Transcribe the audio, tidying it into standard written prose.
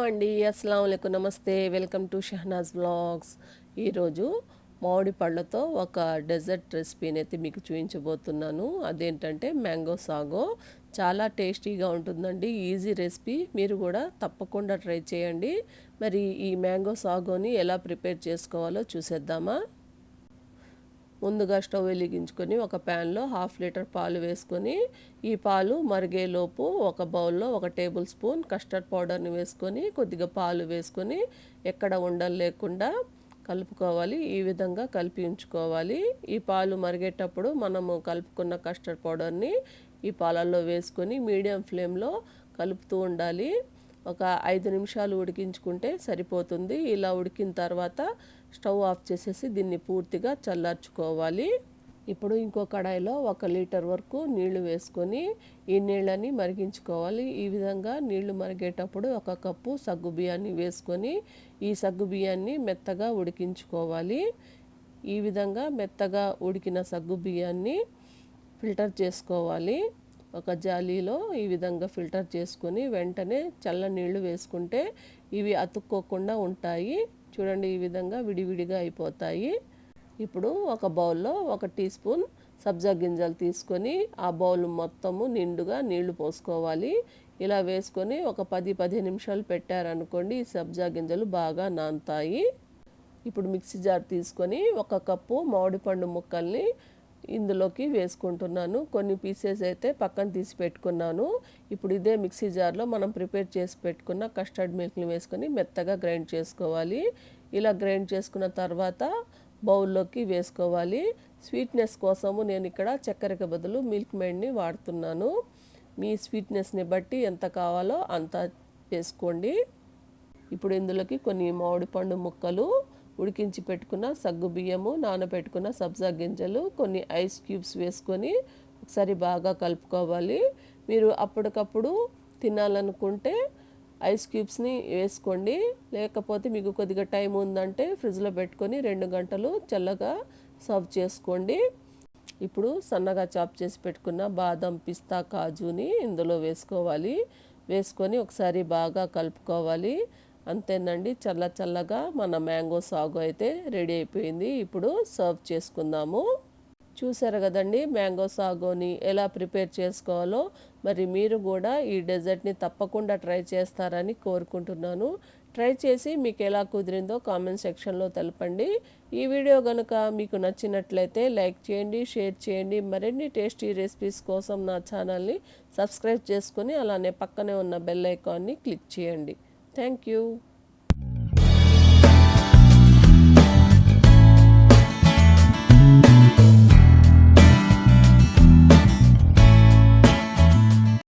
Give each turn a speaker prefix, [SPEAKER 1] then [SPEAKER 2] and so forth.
[SPEAKER 1] అండి. అస్సలాము అలైకుం, నమస్తే. Welcome to Shahnaz vlogs. ఈరోజు మామిడి పళ్ళతో ఒక డెజర్ట్ రెసిపీని అయితే మీకు చూపించబోతున్నాను. అదేంటంటే మ్యాంగో సాగో. చాలా టేస్టీగా ఉంటుందండి. ఈజీ రెసిపీ, మీరు కూడా తప్పకుండా ట్రై చేయండి. మరి ఈ మ్యాంగో సాగోని ఎలా ప్రిపేర్ చేసుకోవాలో చూసేద్దామా. ముందుగా స్టవ్ వెలిగించుకొని ఒక ప్యాన్లో 1/2 లీటర్ పాలు వేసుకొని, ఈ పాలు మరిగేలోపు ఒక బౌల్లో 1 టేబుల్ స్పూన్ కస్టర్డ్ పౌడర్ని వేసుకొని, కొద్దిగా పాలు వేసుకొని ఎక్కడ ఉండలు లేకుండా కలుపుకోవాలి. ఈ విధంగా కలిపి ఉంచుకోవాలి. ఈ పాలు మరిగేటప్పుడు మనము కలుపుకున్న కస్టర్డ్ పౌడర్ని ఈ పాలల్లో వేసుకొని మీడియం ఫ్లేమ్లో కలుపుతూ ఉండాలి. ఒక 5 నిమిషాలు ఉడికించుకుంటే సరిపోతుంది. ఇలా ఉడికిన తర్వాత స్టవ్ ఆఫ్ చేసేసి దీన్ని పూర్తిగా చల్లార్చుకోవాలి. ఇప్పుడు ఇంకో కడాయిలో 1 లీటర్ వరకు నీళ్లు వేసుకొని ఈ నీళ్ళని మరిగించుకోవాలి. ఈ విధంగా నీళ్లు మరిగేటప్పుడు 1 కప్పు సగ్గు బియ్యాన్ని వేసుకొని ఈ సగ్గు బియ్యాన్ని మెత్తగా ఉడికించుకోవాలి. ఈ విధంగా మెత్తగా ఉడికిన సగ్గు బియ్యాన్ని ఫిల్టర్ చేసుకోవాలి. ఒక జాలీలో ఈ విధంగా ఫిల్టర్ చేసుకొని వెంటనే చల్ల నీళ్లు వేసుకుంటే ఇవి అతుక్కోకుండా ఉంటాయి. చూడండి, ఈ విధంగా విడివిడిగా అయిపోతాయి. ఇప్పుడు ఒక బౌల్లో 1 టీ స్పూన్ సబ్జా గింజలు తీసుకొని ఆ బౌల్ మొత్తము నిండుగా నీళ్లు పోసుకోవాలి. ఇలా వేసుకొని ఒక 10-15 నిమిషాలు పెట్టారనుకోండి, ఈ సబ్జా గింజలు బాగా నానుతాయి. ఇప్పుడు మిక్సీ జార్ తీసుకొని 1 కప్పు మామిడిపండు ముక్కల్ని ఇందులోకి వేసుకుంటున్నాను. కొన్ని పీసెస్ అయితే పక్కన తీసి పెట్టుకున్నాను. ఇప్పుడు ఇదే మిక్సీ జార్లో మనం ప్రిపేర్ చేసి పెట్టుకున్న కస్టర్డ్ మిల్క్ని వేసుకొని మెత్తగా గ్రైండ్ చేసుకోవాలి. ఇలా గ్రైండ్ చేసుకున్న తర్వాత బౌల్లోకి వేసుకోవాలి. స్వీట్నెస్ కోసము నేను ఇక్కడ చక్కెరకు బదులు మిల్క్ మేడ్ని వాడుతున్నాను. మీ స్వీట్నెస్ని బట్టి ఎంత కావాలో అంత వేసుకోండి. ఇప్పుడు ఇందులోకి కొన్ని మామిడి పండు ముక్కలు, ఉడికించి పెట్టుకున్న సగ్గు బియ్యము, నానబెట్టుకున్న సబ్జా గింజలు, కొన్ని ఐస్ క్యూబ్స్ వేసుకొని ఒకసారి బాగా కలుపుకోవాలి. మీరు అప్పటికప్పుడు తినాలనుకుంటే ఐస్ క్యూబ్స్ని వేసుకోండి. లేకపోతే మీకు కొద్దిగా టైం ఉందంటే ఫ్రిడ్జ్లో పెట్టుకొని 2 గంటలు చల్లగా సర్వ్ చేసుకోండి. ఇప్పుడు సన్నగా చాప్ చేసి పెట్టుకున్న బాదం, పిస్తా, కాజుని ఇందులో వేసుకోవాలి. వేసుకొని ఒకసారి బాగా కలుపుకోవాలి. అంతేనండి, చల్ల చల్లగా మన మ్యాంగో సాగో అయితే రెడీ అయిపోయింది. ఇప్పుడు సర్వ్ చేసుకుందాము. చూసారు కదండి మ్యాంగో సాగోని ఎలా ప్రిపేర్ చేసుకోవాలో. మరి మీరు కూడా ఈ డెజర్ట్ని తప్పకుండా ట్రై చేస్తారని కోరుకుంటున్నాను. ట్రై చేసి మీకు ఎలా కుదిరిందో కామెంట్ సెక్షన్లో తెలపండి. ఈ వీడియో కనుక మీకు నచ్చినట్లయితే లైక్ చేయండి, షేర్ చేయండి. మరిన్ని టేస్టీ రెసిపీస్ కోసం నా ఛానల్ని సబ్స్క్రైబ్ చేసుకొని అలానే పక్కనే ఉన్న బెల్ ఐకాన్ని క్లిక్ చేయండి. Thank you.